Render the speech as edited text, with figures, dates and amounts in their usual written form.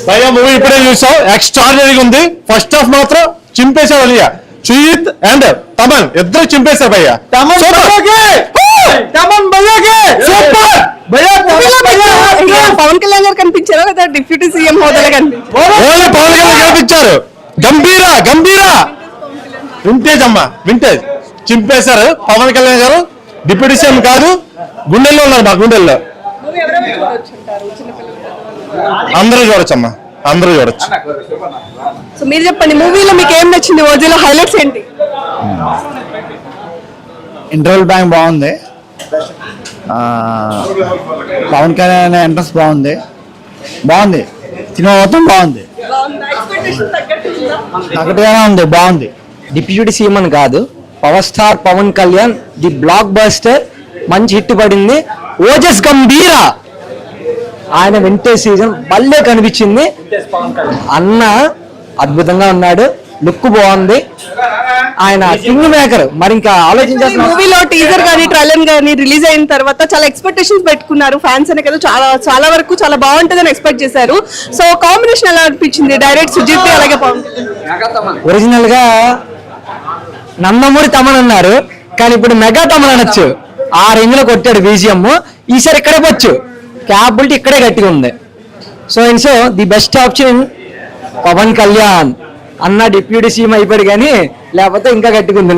భయ్యా మూవీ ఇప్పుడే చూసాం, ఎక్స్ట్రాడినరీగా ఉంది. ఫస్ట్ హాఫ్ మాత్రం చింపేశారు అలియా. సుజిత్ అండ్ తమన్ ఇద్దరు చింపేశారు భయ్యా. పవన్ కళ్యాణ్ గారు కనిపించారా లేదా డిప్యూటీ సీఎం హోదాలో ఓన్లీ పవన్ కళ్యాణ్ కనిపించారు. గంభీరా గంభీరా వింటేజ్ అమ్మా, వింటేజ్ చింపేశారు. పవన్ కళ్యాణ్ గారు డిప్యూటీ సీఎం కాదు, గుండెల్లో ఉన్నారు. మా గుండెల్లో అందరూ చూడొచ్చమ్మా, అందరూ చూడొచ్చు. సో మీరు చెప్పండి, మూవీలో మీకు ఏం నచ్చింది? ఓజీలో హైలైట్స్ ఏంటి? ఇంటర్వెల్ బ్యాంక్ బాగుంది, పవన్ కళ్యాణ్ ఎంట్రన్స్ బాగుంది, సినిమా మొత్తం బాగుంది, తగ్గట్టుగానే ఉంది, బాగుంది. డిప్యూటీ సీఎం అని కాదు, power star Pawan Kalyan the blockbuster, మంచి హిట్ పడింది. ఓజస్ గంభీరా, ఆయన వింటే సీజన్ భలే కనిపించింది. అన్న అద్భుతంగా ఉన్నాడు, లుక్ బాగుంది, ఆయన కింగ్ మేకర్. మరి ఇంకా ఆలోచించాల్సిన మూవీలో టీజర్ కానీ ట్రైలర్ కానీ రిలీజ్ అయిన తర్వాత చాలా ఎక్స్పెక్టేషన్స్ పెట్టుకున్నారు ఫ్యాన్స్ అనే కదా, చాలా వరకు చాలా బాగుంటుందని ఎక్స్పెక్ట్ చేశారు. సో కాంబినేషన్ ఎలా అనిపించింది? డైరెక్ట్ సుజిత్ అలాగే పవన్. ఒరిజినల్ గా నందమూరి తమన్ అన్నారు, కానీ ఇప్పుడు మెగా తమన్ అనొచ్చు. ఆ రేంజ్ లో కొట్టాడు బీజిఎం. ఈసారి ఇక్కడే వచ్చు, క్యాపబిలిటీ ఇక్కడే గట్టిగా ఉంది. So the best option Pawan Kalyan. అన్న డిప్యూటీ సీఎం అయిపోయాడు, కానీ లేకపోతే ఇంకా గట్టిగా ఉంది.